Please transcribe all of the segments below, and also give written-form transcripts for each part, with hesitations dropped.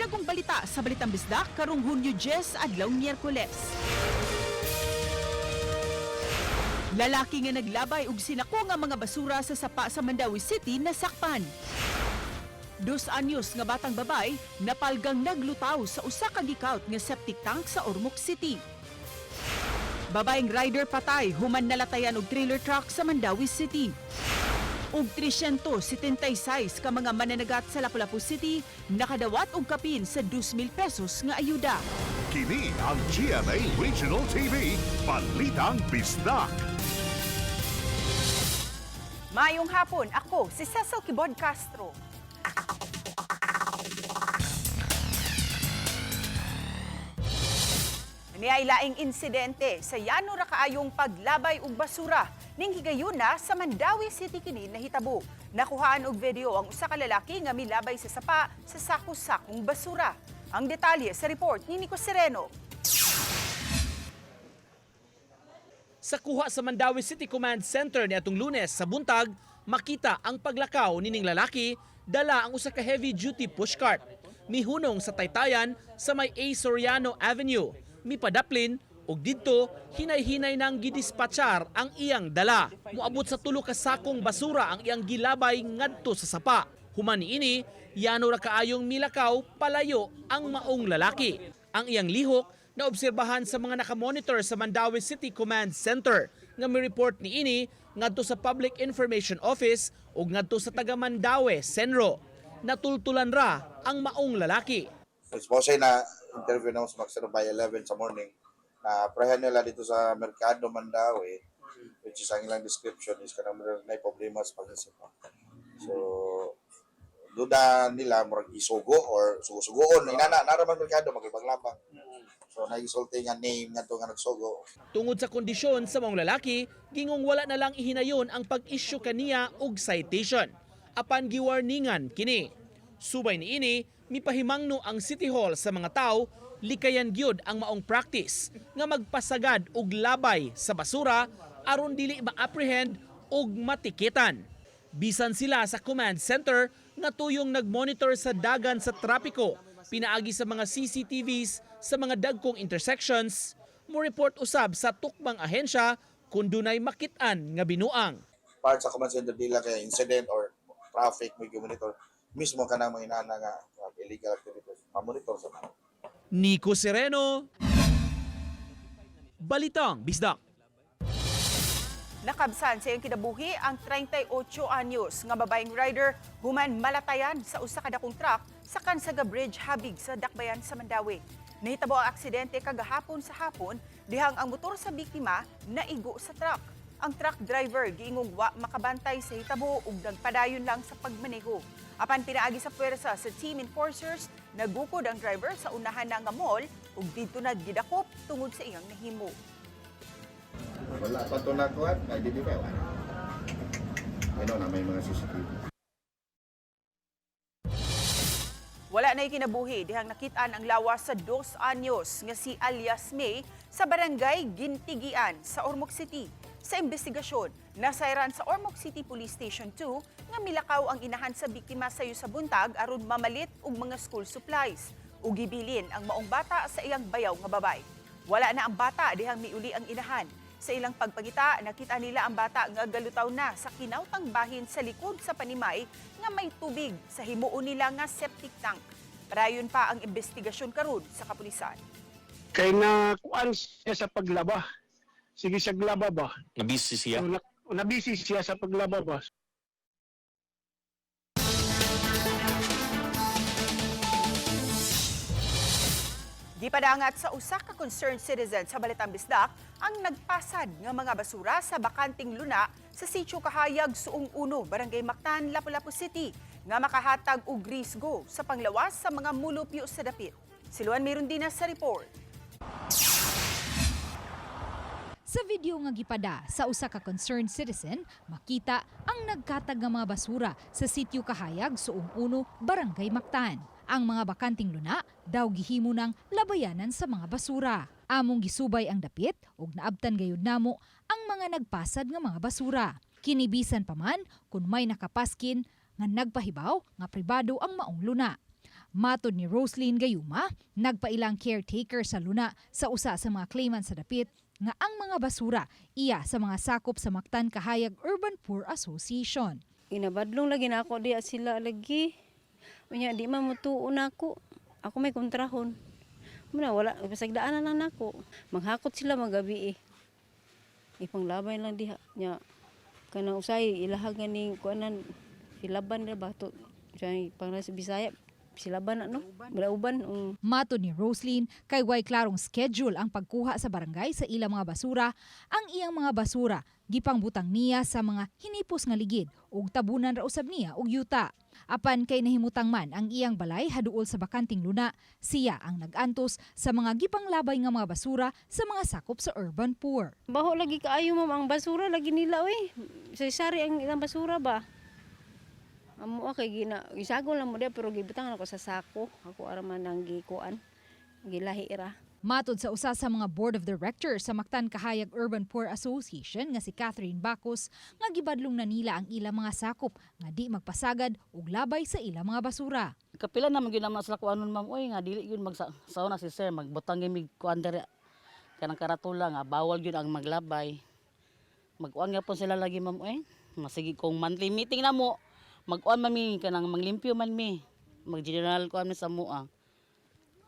Dagong balita sa Balitang Bisdak karong Hunyo 10 adlaw Miyerkules. Lalaki nga naglabay og sinako nga mga basura sa sapa sa Mandawi City nasakpan. 2 anyos nga batang babay napalgang naglutaw sa usa ka gikaut nga septic tank sa Ormoc City. Babaeng rider patay human nalatayan og trailer truck sa Mandawi City. Og 376 ka mga mananagat sa Lapu-Lapu City nakadawat og kapin sa 2,000 pesos nga ayuda. Kini ang GMA Regional TV, Balitang Bisdak. Mayong hapon, ako si Cecil Kibod Castro. Niay laing insidente sa yano ra kaayong paglabay og basura ning higayon na sa Mandawi City kini nahitabo. Nakuhaan og video ang usa ka lalaki nga milabay sa sapa sa sako-sakong basura. Ang detalye sa report ni Nico Sereno. Sa kuha sa Mandawi City Command Center niadtong Lunes sa buntag, makita ang paglakaw nining lalaki dala ang usa ka heavy-duty pushcart. Mihunong sa taytayan sa may A. Soriano Avenue. Mipadaplin og didto hinay-hinay nang gidispatchar ang iyang dala. Moabot sa 3 ka sakong basura ang iyang gilabay ngadto sa sapa. Human niini, yano ra kaayong milakaw palayo ang maong lalaki. Ang iyang lihok naobserbahan sa mga nakamonitor sa Mandawi City Command Center nga mi-report niini ngadto sa Public Information Office ug ngadto sa taga Mandawi Senro. Natultulan ra ang maong lalaki. Suppose na interview na sa Maxero by 11 sa morning na prehan nila dito sa Merkado Mandawi, which is ang ilang description is kanang may problema sa pag-isip. So duda nila murag isugo or sugo-sugoon inana naraman Merkado maglabang-labang. So naisulti nga name nga to nga nagsugo. Tungod sa kondisyon sa mga lalaki, gingong wala na lang ihinayon ang pag-issue kaniya og citation. Apan giwarningan kini. Subay niini, mipahimangno ang City Hall sa mga tao, likayan gyud ang maong practice nga magpasagad og labay sa basura aron dili ma-apprehend og matikitan. Bisan sila sa command center nga tuyong nagmonitor sa dagan sa trapiko, pinaagi sa mga CCTVs sa mga dagkong intersections, mo report usab sa tukmang ahensya kung dunay makit-an nga binuang. Part sa command center dila kay incident or traffic may monitor mismo kanang mga inana nga illegal activities pa-monitor sa mga. Nico Sereno, Balitang Bisdak. Nakabsan sa iyang kinabuhi ang 38 anyos nga babaeng rider human malatayan sa usa ka dakong truck sa Kansaga Bridge habig sa Dakbayan sa Mandawi. Nahitabo ang aksidente kagahapon sa hapon dihang ang motor sa biktima naigo sa truck. Ang truck driver giingong wa makabantay sa hitabo ug nagpadayon lang sa pagmaneho. Apan pinaagi sa puwersa sa team enforcers, nagukod ang driver sa unahan nga mall ug didto na gidakop tungod sa iyang nahimo. Wala pa to nakuha, nagdidibaw. Ano na may mga CCTV. Wala na'y kinabuhi dihang nakitaan ang lawas sa 2 anyos nga si alias May sa barangay Gintigian sa Ormoc City. Sa investigasyon, nasayran sa Ormoc City Police Station 2 nga milakaw ang inahan sa biktima sayo sa buntag aron mamalit og mga school supplies ug gibilin ang maong bata sa iyang bayaw nga babay. Wala na ang bata dihang miuli ang inahan. Sa ilang pagpangita, nakita nila ang bata nga galutaw na sa kinautang bahin sa likod sa panimay nga may tubig sa himuon nila nga septic tank. Parayon pa ang investigasyon karon sa kapulisan. Kay na kuan siya sa paglaba. Sige siya glaba ba? Nabisi siya? Nabisi siya sa paglaba ba? Gipadangat sa usa ka concerned citizen sa Balitang Bisdak ang nagpasad nga mga basura sa bakanting luna sa Sitio Kahayag, Suong Uno, Barangay Mactan, Lapu-Lapu City nga makahatag og risgo sa panglawas sa mga mulupyo sa dapit. Si Luan Mirundina sa report. Sa video nga gipada sa usa ka concerned citizen, makita ang nagkatag nga mga basura sa Sitio Kahayag, Suong Uno, Barangay Mactan. Ang mga bakanting luna daw gihimo ng labayanan sa mga basura. Among gisubay ang dapit ug naabtan gayud namo ang mga nagpasad nga mga basura. Kinibisan pa man kung may nakapaskin nga nagpahibaw nga pribado ang maong luna. Matod ni Roslyn Gayuma, nagpailang caretaker sa Luna sa usa sa mga claimant sa dapit nga ang mga basura iya sa mga sakop sa Mactan Kahayag Urban Poor Association. Inabadlong lagi na ako diya sila lagi. Unya di man mutuon ako. Ako may kontrahon. Muna wala pasagdaanan lang nako. Maghakot sila magabi Ipanglabay lang diha nya kanang usay ilahagan ning kuanan silaban ra ba to. Say pang sa Bisaya silaban na no. Balauban. Matod ni Roslyn, kay way klarong schedule ang pagkuha sa barangay sa ilang mga basura, ang iyang mga basura gipangbutang niya sa mga hinipos nga ligid ug tabunan ra usab niya og yuta. Apan kay nahimutang man ang iyang balay haduol sa bakanting Luna, siya ang nag-antos sa mga gipanglabay nga mga basura sa mga sakop sa urban poor. Baho lagi kaayo ma'am ang basura lagi nila Sari ang ilang basura ba? Amo kay gisagol lang mo dia pero gibutang ako sa sako. Ako ara man ang gikuan. Gilahi ra. Matod sa usa sa mga board of directors sa Mactan Kahayag Urban Poor Association nga si Catherine Bacos, nga gibadlong na nila ang ilang mga sakop nga di magpasagad og labay sa ilang mga basura. Kapila naman gyud naman sila kuanon ma'am oy nga dili gyud magsauna si sir magbutang gyud kuan diri kanang karatula nga bawal gyud ang maglabay. Mag-uwan gyapon sila lagi ma'am oy. Masigi kung monthly meeting na mo mag-uwan man mi kanang manglimpyo man mi. Mag-general kuan mi sa mua.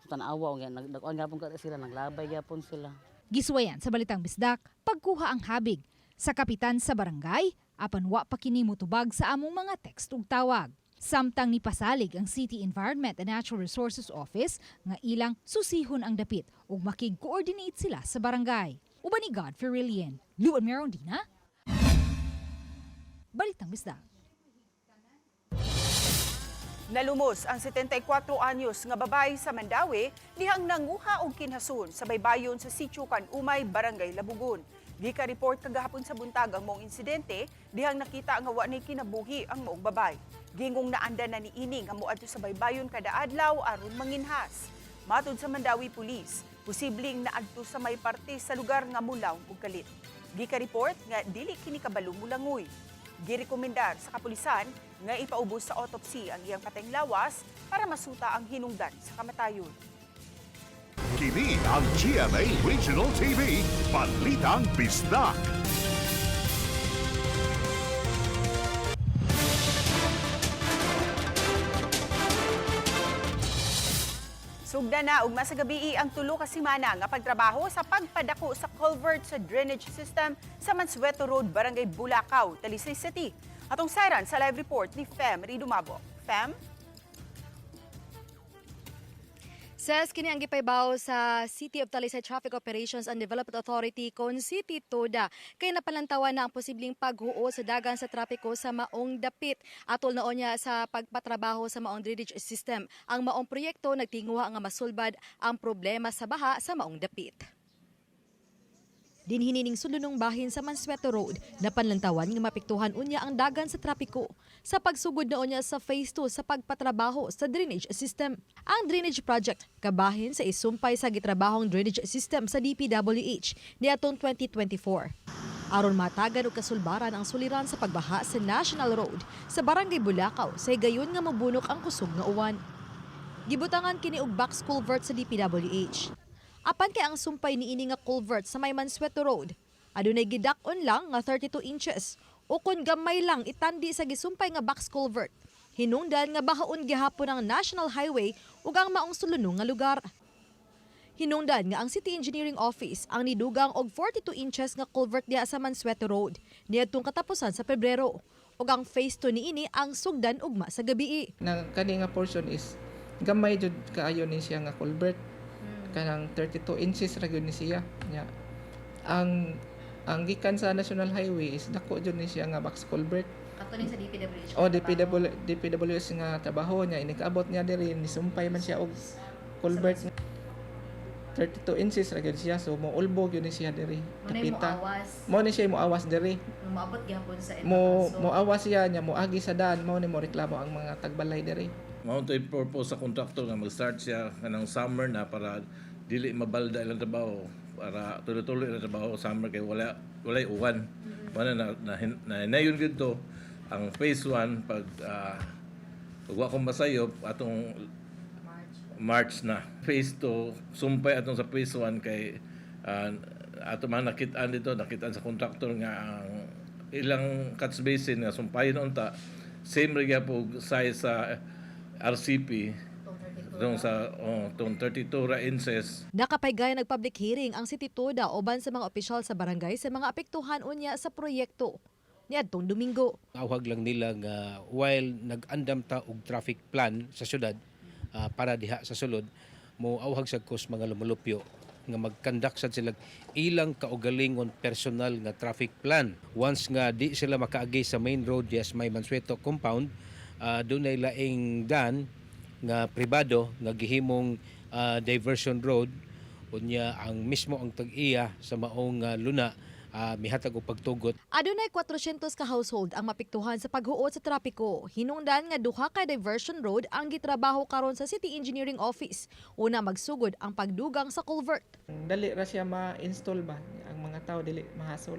Tanawa nag-uwan gyapon ka sila naglabay gyapon sila. Giswayan sa Balitang Bisdak, pagkuha ang habig sa kapitan sa barangay apan wa pa kini motubag sa among mga text ug tawag. Samtang nipasalig ang City Environment and Natural Resources Office nga ilang susihon ang dapit ug makig-coordinate sila sa barangay. Uban ni Godfrey Rillian, Luan Merondina, Balitang Bisdak. Nalumos ang 74 anyos nga babae sa Mandawi dihang nanguha og kinhason sa baybayon sa Sitio Umay, Barangay Labugon. Gika-report kagahapon sa buntag ang moong insidente dihang nakita nga wa nay kinabuhi ang moong babay. Gingong naanda na niini nga moadto sa baybayon kada adlaw aron manginhas. Matod sa Mandawi Police, posibleng naadto sa may parte sa lugar nga mulaw ug kalit. Gika-report nga dili kini kabalo mulangoy. Girekomendar sa kapulisan nga ipaubos sa autopsy ang iyang patayng lawas para masuta ang hinungdan sa kamatayon. Kini ang GMA Regional TV, Balitang Bisdak. Sugda na ug masagabii ang tulo ka semana nga pagtrabaho sa pagpadako sa culvert sa drainage system sa Mansueto Road, Barangay Bulacau, Talisay City. Atong sayran sa live report ni Fem Ridumabo. Fem? Says kini ang gipaybaw sa City of Talisay Traffic Operations and Development Authority kon City Toda kay napalantawan na ang posibleng paghuo sa dagan sa trapiko sa maong dapit atol na niya sa pagpatrabaho sa maong drainage system. Ang maong proyekto nagtinguha nga masulbad ang problema sa baha sa maong dapit. Dinhinining sulunong bahin sa Mansueto Road na panlantawan nga mapiktuhan unya ang dagan sa trapiko sa pagsugod na unya sa phase 2 sa pagpatrabaho sa drainage system. Ang drainage project kabahin sa isumpay sa gitrabahong drainage system sa DPWH niadtong 2024. Aron matagan og kasulbaran ang suliran sa pagbaha sa National Road sa Barangay Bulacau sa gayon nga mabunok ang kusog nga uwan. Gibutangan kini og box culvert sa DPWH. Apan kay ang sumpay niini nga culvert sa may Mansueto Road, adunay gidak-on lang nga 32 inches o kun gamay lang itandi sa gisumpay nga box culvert. Hinungdan nga bahaon gihapon ang National Highway ug ang maong sulunong nga lugar. Hinungdan nga ang City Engineering Office ang nidugang og 42 inches nga culvert diha sa Mansueto Road niadtong katapusan sa Pebrero. Ug ang phase 2 niini ang sugdan ugma sa gabii. Na kani nga portion is gamay jud kaayo ni siya nga culvert. Kanang 32 inches ra gyud ni siya nya ang gikan sa National Highway is dako jud ni siya nga box culvert Ato ni sa DPWH. DPWH nga trabaho niya inikaabot niya diri ni sumpay man siya og culvert 32 inches ra gyud siya so mo ulbo gyud ni siya diri kapita mo ni siya mo awas diri Maabot gyapon sa mo awas siya nya mo agi sa daan mo ni mo reklamo ang mga tagbalay diri. Mao to purpose sa contractor nga mag-start siya kanang summer na para dili mabalda ilang trabaho para tuloy-tuloy ilang trabaho summer kay walay uwan. Mana na yun gid to ang phase 1 pag wa ko masayop atong March na. Phase 2, sumpay atong sa phase 1 kay ato man nakitaan dito, nakitaan sa contractor nga ang ilang catch basin nga sumpayon unta same rig po size sa RCP tong sa tong 32 ra inches. Nakapaygay nag-public hearing ang City Toda uban sa mga opisyal sa barangay sa mga apektuhan unya sa proyekto. Niadtong Domingo. Awhag lang nila nga while nag-andam ta og traffic plan sa syudad para diha sa sulod, mo awhag sa kus mga lumulupyo nga mag-conduct sad sila ilang kaugalingon personal nga traffic plan. Once nga di sila makaagi sa main road yes may Mansueto compound, dunay laing dan nga pribado nga gihimong diversion road unya ang mismo ang tag-iya sa maong luna mihatag og pagtugot. Adunay 400 ka household ang mapiktuhan sa paghuot sa trapiko. Hinungdan nga duha ka diversion road ang gitrabaho karon sa City Engineering Office. Una magsugod ang pagdugang sa culvert. Dali ra siya ma-install ba ang mga tao dili mahasol.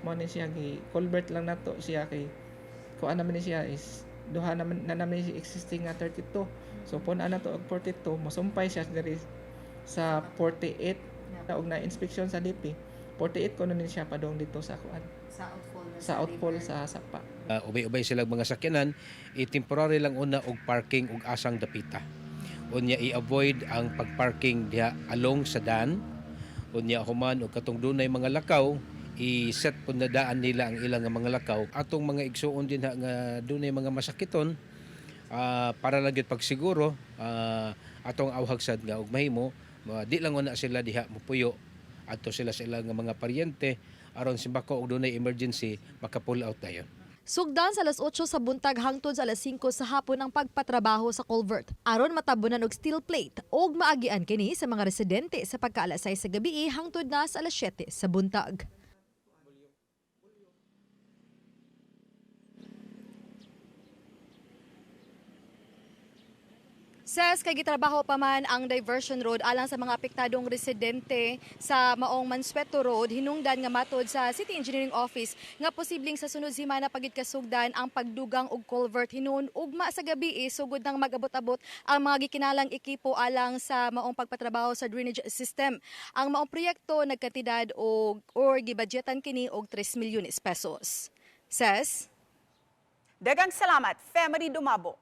Mo ni siya gi culvert lang nato siya kay kuan naman ni siya is duha naman na naman si existing nga 32. So pun ana to og 42 mosumpay siya diri sa 48 og na inspection sa DP. 48 ko na siya padong dito sa kuan. Sa outfall sa sapa. Ubay-ubay silang mga sakyanan, temporary lang una og parking og asang dapita. Unya i-avoid ang pagparking diha along sa daan. Unya human og katong dunay mga lakaw, i-set pud na daan nila ang ilang mga lakaw. Atong mga igsuon din nga dunay mga masakiton para lang gyud pagsiguro atong awhagsad nga og mahimo di lang una sila diha mopuyo adto sila sa ilang mga paryente aron simbako og dunay emergency maka-pull out tayo. Sugdan sa alas 8 sa buntag hangtod sa alas 5 sa hapon ang pagpatrabaho sa culvert. Aron matabunan og steel plate ug maagian kini sa mga residente sa pagka-alas 6 sa gabi hangtod na sa alas 7 sa buntag. Ses, kay gitrabaho pa man ang diversion road alang sa mga apektadong residente sa maong Mansueto Road, hinungdan nga matod sa City Engineering Office nga posibleng sa sunod semana pagid kasugdan ang pagdugang og culvert hinuon ugma sa gabi sugod nang mag-abot-abot ang mga gikinalang ekipo alang sa maong pagpatrabaho sa drainage system. Ang maong proyekto nagkantidad og gibudgetan kini og 3 milyones pesos. Ses, Dagang salamat, Femery Dumabok.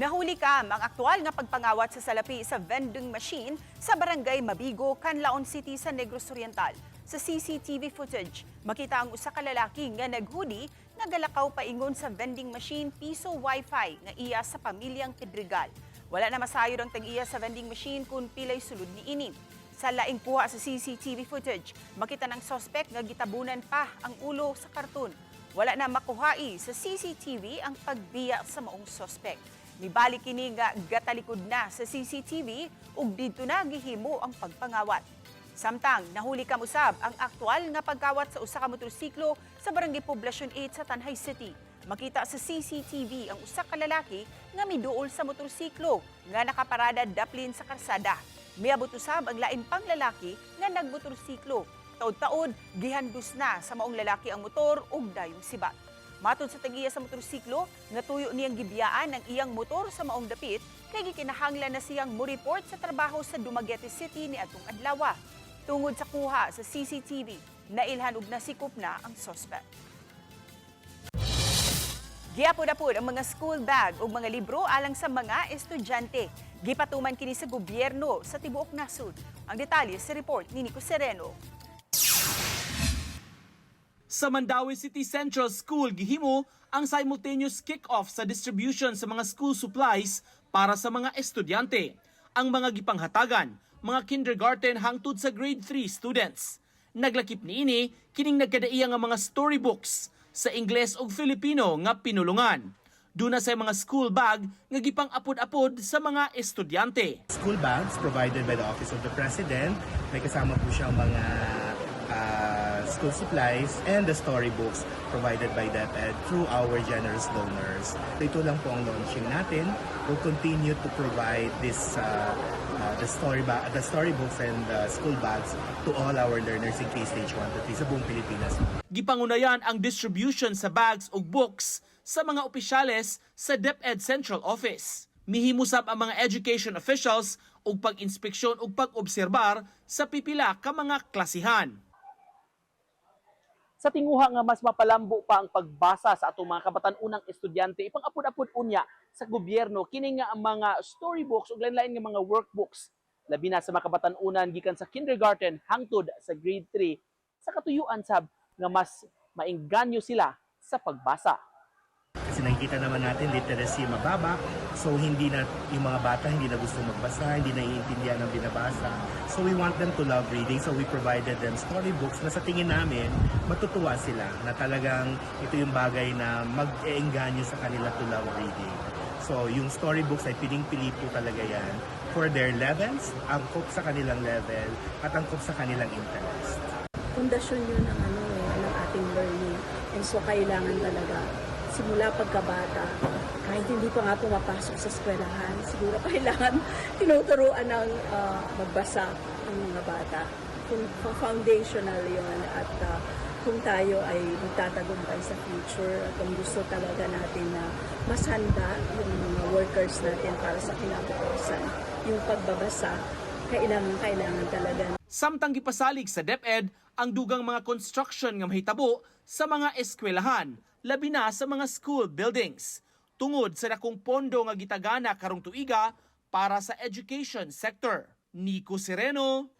Nahuli ka ang aktual nga pagpangawat sa salapi sa vending machine sa Barangay Mabigo, Canlaon City sa Negros Oriental. Sa CCTV footage, makita ang usa ka lalaki nga naghudi nagalakaw paingon sa vending machine piso wifi nga iya sa pamilyang Pedregal. Wala na masayod ang tag-iya sa vending machine kung pilay sulod ni ini. Sa laing kuha sa CCTV footage, makita ng suspect nga gitabunan pa ang ulo sa karton. Wala na makuhai sa CCTV ang pagbiya sa maong suspect. Mibalik kini nga gatalikod na sa CCTV ug didto na gihimo ang pagpangawat. Samtang nahuli kam usab ang aktual nga pagkawat sa usa ka motorsiklo sa Barangay Poblacion 8 sa Tanay City. Makita sa CCTV ang usa ka lalaki nga miduol sa motorsiklo nga nakaparada daplin sa karsada. Miabot usab ang lain pang lalaki nga nagmotorsiklo. Taod-taod gihandus na sa maong lalaki ang motor ug dayong sibat. Matod sa tag-iya sa motorsiklo, nga tuyo niyang gibiyaan ang iyang motor sa maong dapit, kay gikinahanglan na siyang mo-report sa trabaho sa Dumaguete City ni atong adlaw. Tungod sa kuha sa CCTV, nailhan og nasikop na ang suspect. Giapod-apod ang mga school bag ug mga libro alang sa mga estudyante. Gipatuman kini sa gobyerno sa tibuok nasod. Ang detalye sa report ni Nico Sereno. Sa Mandaue City Central School, gihimo ang simultaneous kick-off sa distribution sa mga school supplies para sa mga estudyante. Ang mga gipanghatagan, mga kindergarten hangtod sa grade 3 students. Naglakip niini kining nagkadaiya nga mga storybooks sa Ingles ug Filipino nga pinulungan. Duna sa mga school bag nga gipang-apod-apod sa mga estudyante. School bags provided by the Office of the President. May kasama po siyang mga school supplies and the storybooks provided by DepEd through our generous donors. Ito lang po ang launching natin. We'll continue to provide this the storybooks and the school bags to all our learners in K-Stage 1 to 3 sa buong Pilipinas. Gipangunayan ang distribution sa bags o books sa mga opisyales sa DepEd Central Office. Mihimusab ang mga education officials og pag-inspeksyon ug pag-obserbar sa pipila ka mga klasihan. Sa tinguha nga mas mapalambo pa ang pagbasa sa atong mga kabatan-unang estudyante, ipang-apod-apod unya sa gobyerno kini nga ang mga storybooks ug lain-lain nga mga workbooks labi na sa mga kabatan-unan gikan sa kindergarten hangtod sa grade 3 sa katuyuan sab nga mas maengganyo sila sa pagbasa. Kasi nakikita naman natin literacy mababa, so hindi na yung mga bata hindi na gusto magbasa, hindi na iintindihan ang binabasa. So we want them to love reading, so we provided them storybooks na sa tingin namin matutuwa sila na talagang ito yung bagay na mag-eengganyo sa kanila to love reading. So yung storybooks ay piling-pili po talaga yan for their levels, angkop sa kanilang level at angkop sa kanilang interest. Pundasyon yun ng ating learning, and so kailangan talaga simula pagkabata, kahit hindi pa nga pumapasok sa eskwelahan, siguro kailangan tinuturuan ng magbasa ang mga bata. Kung foundational yun at kung tayo ay magtatagumpay sa future at kung gusto talaga natin na mas handa yung mga workers natin para sa kinabukasan, yung pagbabasa, kailangan talaga. Samtang gipasalig sa DepEd ang dugang mga construction nga mahitabo sa mga eskwelahan, labi na sa mga school buildings. Tungod sa dakong pondo nga gitagana karong tuiga para sa education sector. Nico Sereno,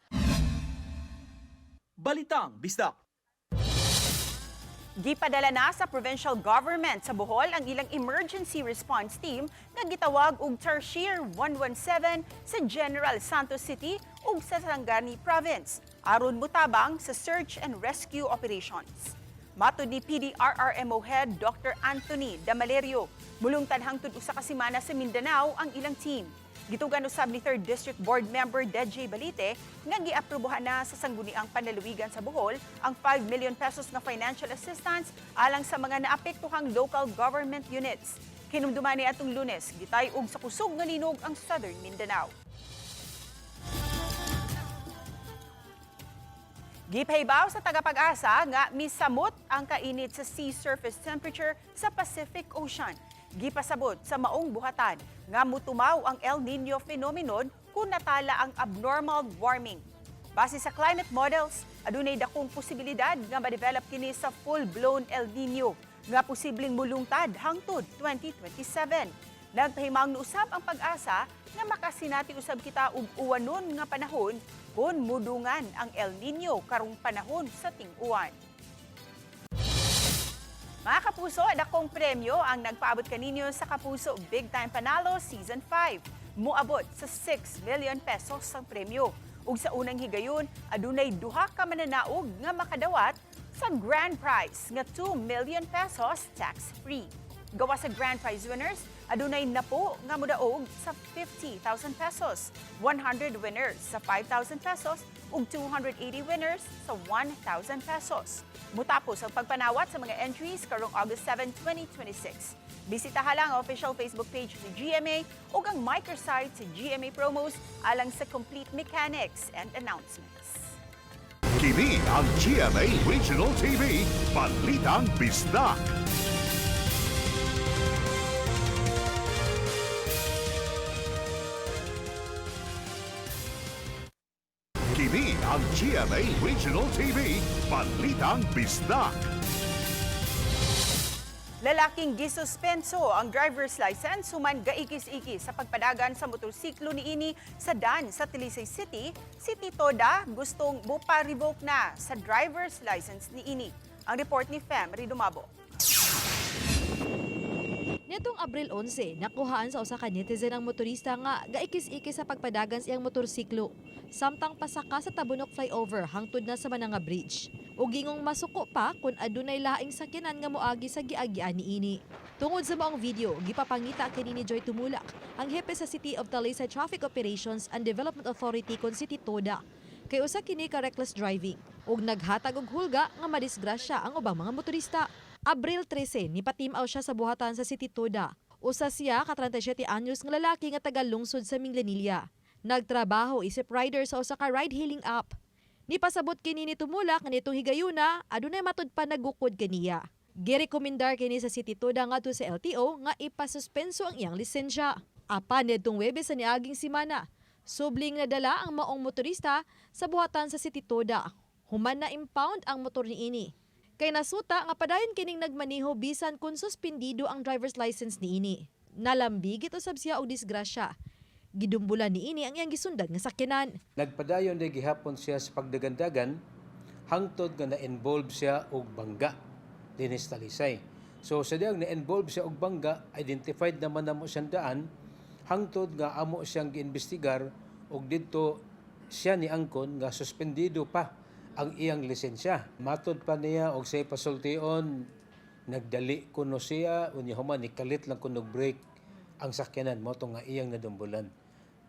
Balitang Bisdak. Gipadala na sa provincial government sa Bohol ang ilang emergency response team nga gitawag og Tarsier 117 sa General Santos City ug sa Sarangani Province aron mutabang sa search and rescue operations. Matud ni PDRRMO Head Dr. Anthony Damalerio, mulungtad hangtod usa ka semana sa Mindanao ang ilang team. Gitugan usab ni 3rd District Board Member DJ Balite nga giaprobohan na sa sangguniang panlalawigan sa Bohol ang 5 million pesos na financial assistance alang sa mga naapektuhang local government units. Hinumduman ni atong Lunes, gitay og sa kusog nga linog ang Southern Mindanao. Gipaybaw sa tagapag-asa nga misamot ang kainit sa sea surface temperature sa Pacific Ocean. Gipasabot sa maong buhatan nga mutumaw ang El Nino phenomenon kung natala ang abnormal warming. Base sa climate models, adunay dakong posibilidad nga ma-develop kini sa full-blown El Nino nga posibleng mulungtad hangtod 2027. Nagpahimang usab ang pag-asa nga makasinati usab kita og uwanon nga panahon kung mudungan ang El Nino karong panahon sa ting-uwan. Mga kapuso, dakong premyo ang nagpaabot kaninyo sa Kapuso Big Time Panalo Season 5. Muabot sa 6 million pesos ang premyo. Ug sa unang higayon, adunay duha ka mananaog nga makadawat sa grand prize nga 2 million pesos tax-free. Gawa sa grand prize winners, adunay napo nga mudaog sa 50,000 pesos, 100 winners sa 5,000 pesos ug 280 winners sa 1,000 pesos. Mutapos ang pagpanawat sa mga entries karong August 7, 2026. Bisitaha lang ang official Facebook page ni GMA ug ang microsite sa GMA Promos alang sa complete mechanics and announcements. Kini ang GMA Regional TV, Balitang Bisdak. Kini ang GMA Regional TV, Balitang Bisdak. Lalaking gisuspenso ang driver's license human gaikis-ikis sa pagpadagan sa motorsiklo niini sa Dan sa Talisay City. Si Tito Da gustong mupa-revoke na sa driver's license niini. Ang report ni Fem Ridomabo. Nitong Abril 11, nakuhaan sa usa ka netizen ang motorista nga gaikis-ikis sa pagpadagan sa iyang motorsiklo. Samtang pasaka sa Tabunok flyover hangtod na sa Mananga Bridge. Ug gingong masuko pa kung adunay laing sakyanan nga moagi sa giagian niini. Tungod sa maong video, gipapangita kini ni Joy Tumulak, ang hepe sa City of Talisay Traffic Operations and Development Authority kon si Tito Da. Kay usa kini ka reckless driving ug naghatag og hulga nga madisgrasya ang ubang mga motorista. Abril 13, nipatimaw siya sa buhatan sa City Toda. Usa siya ka 37 anyos nga lalaki nga taga lungsod sa Minglanilla. Nagtrabaho isip rider sa usa ka ride-hailing app. Nipasabot kini ni tumulak nitong higayuna adunay matud pa nagukod kaniya. Girekomendar kini sa City Toda ngadto sa LTO nga ipasuspenso ang iyang lisensya. Apan nitong Huwebes sa niaging semana, subling nadala ang maong motorista sa buhatan sa City Toda. Human na impound ang motor niini. Kay nasuta nga padayon kining nagmaneho bisan kun suspendido ang driver's license niini. Nalambigit usab siya og disgrasya. Gidumbulan niini ang iyang gisundan nga sakyanan. Nagpadayon day gihapon siya sa pagdagandagan hangtod nga na-involve siya og bangga dinis Talisay. So sa diyang na-involve siya og bangga, identified naman namo siyang daan hangtod nga amo siyang giimbestigar og didto siya ni angkon nga suspendido pa ang iyang lisensya. Matod pa niya og say pasultion nagdali kuno siya unya human nikalit lang kuno break ang sakyanan mo to nga iyang nadumbulan.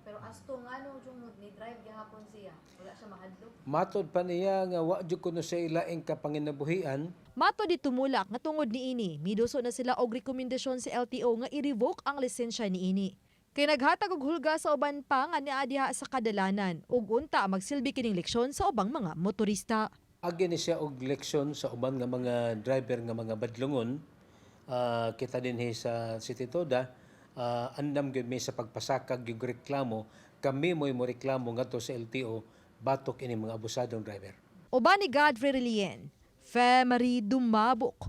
Pero asto nga no ni drive gihapon siya, wala siya mahadlok. Matod pa niya nga wa jud kuno siya ilaing kapanginabuhian. Matod di tumulak nga tungod niini, miduso na sila og rekomendasyon sa LTO nga i-revoke ang lisensya niini. Kay naghatag og hulga sa uban pa nga niya diha sa kadalanan ug unta magsilbi kining leksyon sa ubang mga motorista. Agi ni siya og leksyon sa uban nga mga driver nga mga badlungon. Kita din sa City Toda, andam gyud mi sa pagpasakag yung reklamo, kami mo reklamo ngadto sa LTO batok ini mga abusadong driver. Uban ni Godfrey Relien, Femari Dumabok.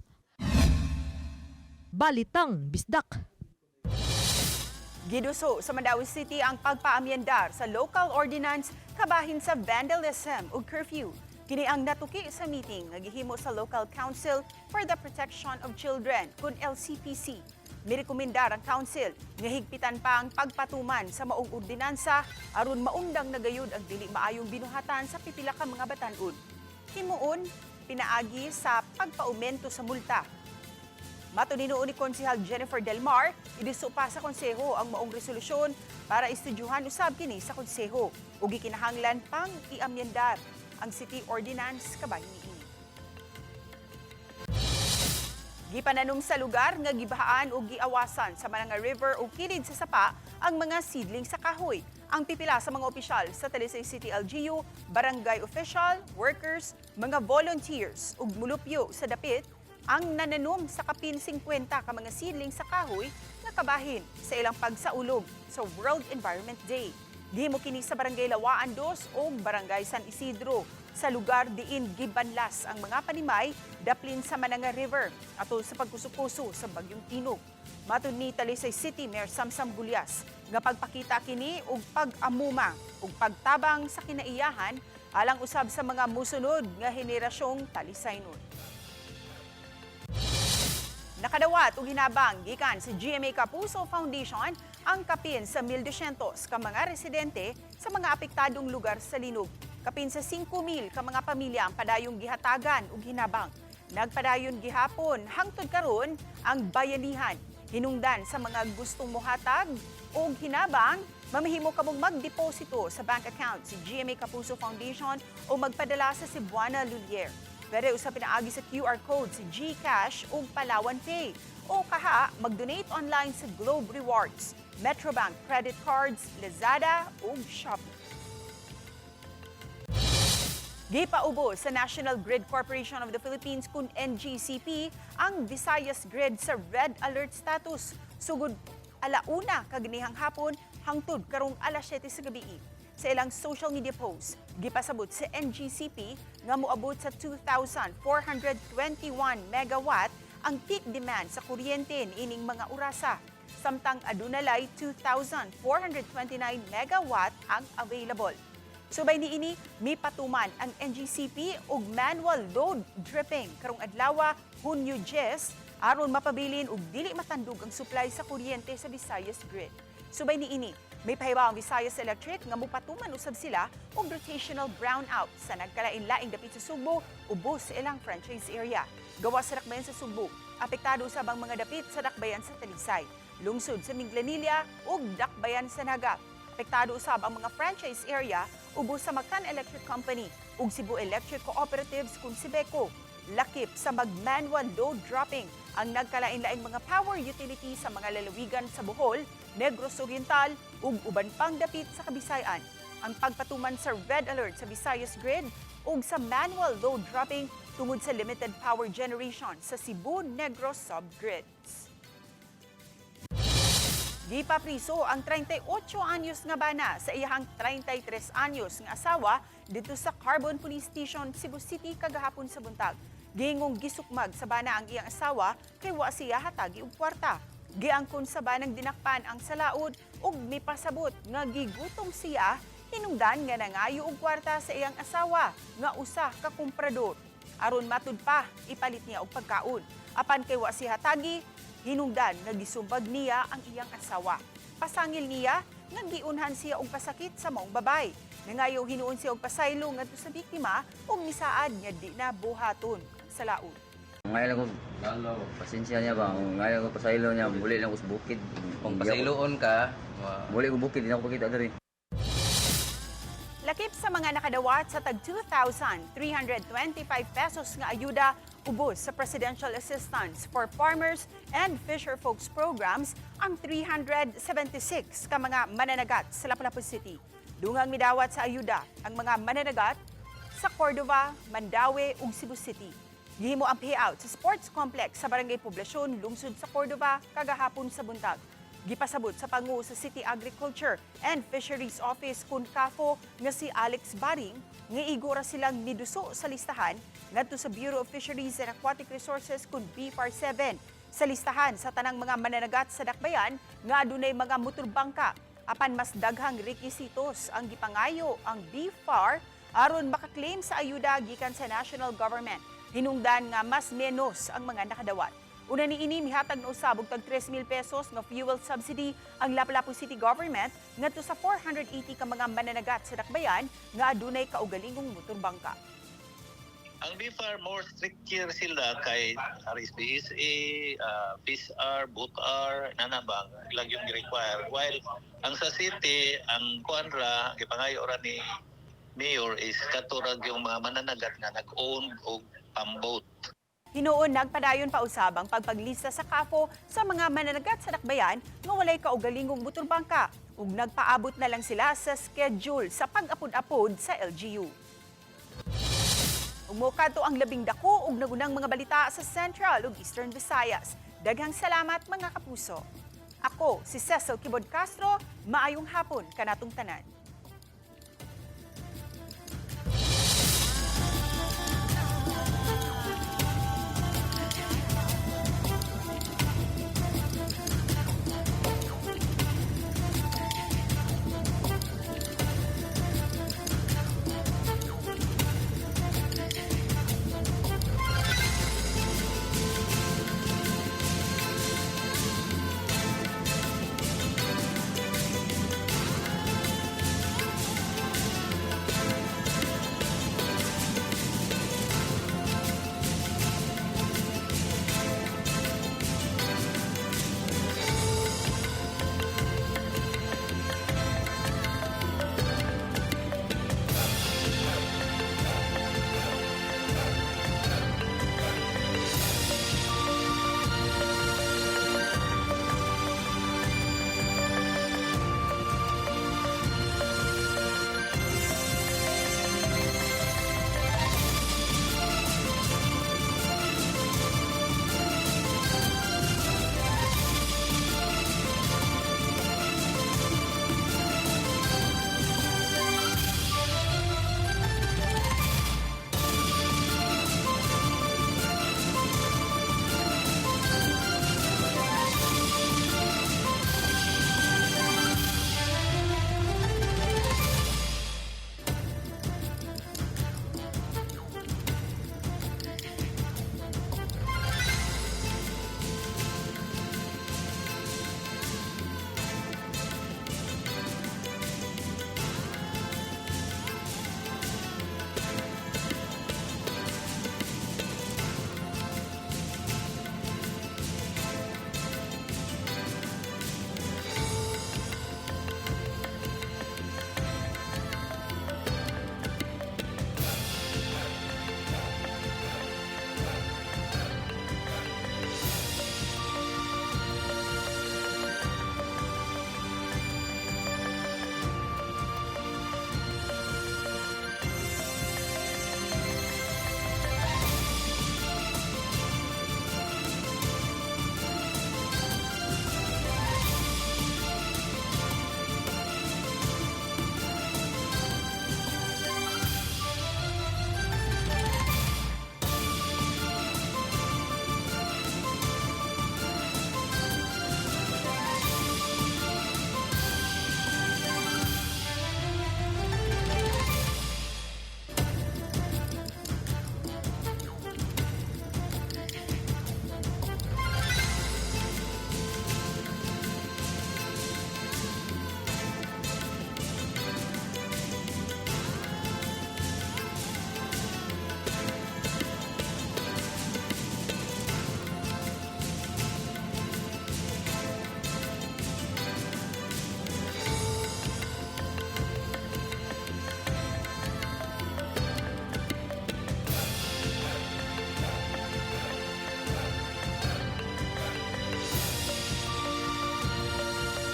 Balitang Bisdak. Giduso sa Mandawi City ang pagpaamyendar sa local ordinance kabahin sa vandalism ug curfew. Kini ang natuki sa meeting nga gihimo sa Local Council for the Protection of Children kun LCPC. Mirekomendar ang council nga higpitan pa ang pagpatuman sa maong ordinansa aron maundang nagayud ang dili maayong binuhatan sa pipila ka mga batan-on. Himuon pinaagi sa pagpaumento sa multa. Matuninuon ni Konsehal Jennifer Delmar, idiso pa sa konseho ang maong resolusyon para istudyuhan usab kini sa konseho ug gikinahanglan pang iamyendar ang city ordinance kabahin niini. Gipananong sa lugar nga gibahaan o giawasan sa mga river o kilid sa sapa ang mga seedling sa kahoy. Ang pipila sa mga opisyal sa Talisay City LGU, barangay official, workers, mga volunteers ug mulupyo sa dapit ang nananom sa kapin 50 ka mga seedling sa kahoy nga kabahin sa ilang pagsaulog sa World Environment Day. Gihimo kini sa Barangay Lawaan 2 o Barangay San Isidro sa lugar diin gibanlas ang mga panimay daplin sa Mananga River atol sa pagkusukuso sa Bagyong Tinog. Matud ni Talisay City Mayor Samsam Gulyas nga pagpakita kini og pag-amuma ug pagtabang sa kinaiyahan alang usab sa mga musunod nga henerasyong Talisaynon. Nakadawat og hinabang gikan sa GMA Kapuso Foundation ang kapin sa 1,200 ka mga residente sa mga apektadong lugar sa linog. Kapin sa 5,000 ka mga pamilya ang padayong gihatagan og hinabang. Nagpadayon gihapon hangtod karon ang bayanihan. Hinungdan sa mga gustong mohatag og hinabang, mamahimo kamong magdeposito sa bank account si GMA Kapuso Foundation o magpadala sa Cebuana Lulier. Pwede usap pinaagi sa QR code sa GCash o Palawan Pay. O kaha, mag-donate online sa Globe Rewards, Metrobank Credit Cards, Lazada o Shopee. Gipaubo sa National Grid Corporation of the Philippines kun NGCP ang Visayas Grid sa Red Alert status. Sugod alauna kaganihang hapon hangtod karong alas 7 sa gabi. Sa ilang social media posts, gipasabot sa NGCP nga moabot sa 2,421 megawatt ang peak demand sa kuryente niining mga orasa. Samtang adunalay 2,429 megawatt ang available. Subay niini, may patuman ang NGCP og manual load dripping karong adlaw Hunyo 10 aron mapabilin og dili matandog ang supply sa kuryente sa Visayas Grid. Subay niini, may pahibaw ang Visayas Electric nga mupatuman usab sila og rotational brownout sa nagkalain-laing dapit sa Subo ubos sa ilang franchise area. Gawas sa dakbayan sa Subo, apektado usab ang mga dapit sa dakbayan sa Talisay, lungsod sa Minglanilla ug dakbayan sa Naga. Apektado usab ang mga franchise area ubos sa Mactan Electric Company ug Cebu Electric Cooperatives kun Sibeco. lakip sa mag-manual load dropping ang nagkalain-laing mga power utility sa mga lalawigan sa Bohol, Negros Oriental ug uban pang dapit sa Kabisayan. Ang pagpatuman sa red alert sa Visayas Grid ug sa manual load dropping tungod sa limited power generation sa Cebu Negros subgrids. Gipapriso ang 38 anyos nga bana sa iyahang 33 anyos nga asawa dito sa Carbon Police Station, Cebu City kagahapon sa buntag. Gingong gisukmag sa bana ang iyang asawa kay wa siya hatagi og kwarta. Giangkon sa banang dinakpan ang salaod ug mipasabot nga gigutong siya hinungdan nga nangayo og kwarta sa iyang asawa nga usa ka komprador. Aron matud pa ipalit niya og pagkaon. Apan kay wa siya hatagi hinungdan nga gisumbag niya ang iyang asawa. Pasangil niya nga giunhan siya og pasakit sa maong babay. Nangayo hinuon siya og pasaylo ngadto sa biktima ug misaad nga di na buhaton sa laod. Ngayon ako, pasensya niya ba? Ngayon ako pasaylo niya, muli lang ako sa bukid. Kung pasayloon ka, muli ko bukid, hindi ako pakita dari. Lakip sa mga nakadawat sa tag 2,325 pesos nga ayuda ubos sa Presidential Assistance for Farmers and Fisher Folks programs ang 376 ka mga mananagat sa Lapu-Lapu City. Dungang midawat sa ayuda ang mga mananagat sa Cordova, Mandaue ug Cebu City. Gihimo ang payout sa sports complex sa Barangay Poblasyon, lungsod sa Cordova kagahapon sa buntag. Gipasabot sa pangu sa City Agriculture and Fisheries Office Kunkafo nga si Alex Baring nga igora silang niduso sa listahan ngadto sa Bureau of Fisheries and Aquatic Resources kun BFAR 7 sa listahan sa tanang mga mananagat sa dakbayan nga adunay mga motorbangka apan mas daghang rekisitos ang gipangayo ang BFAR aron makaklaim sa ayuda gikan sa national government. Hinungdan nga mas menos ang mga nakadawat. Una niini mihatag na usab og tag 3,000 pesos nga fuel subsidy ang Lapu-Lapu City Government ngadto sa 480 ka mga mananagat sa dakbayan nga adunay kaugalingong motorbangka. Ang BFAR more stricter sila kay RSPSA, PISR, BOOTR, nanabang ilang yung require. While ang sa city, ang kuanra, gipangayo ra ni Mayor is katurag yung mga mananagat nga nag-own o pambot. Hinuon nagpadayon pa usab ang pagpaglista sa KAFO sa mga mananagat sa dakbayan nga walay kaugalingong motorbangka ug nagpaabot na lang sila sa schedule sa pag-apod-apod sa LGU. Umukadto ang labing dako ug nagunang mga balita sa Central ug Eastern Visayas. Daghang salamat mga kapuso. Ako si Cecil Kibod Castro, maayong hapon kanatong tanan.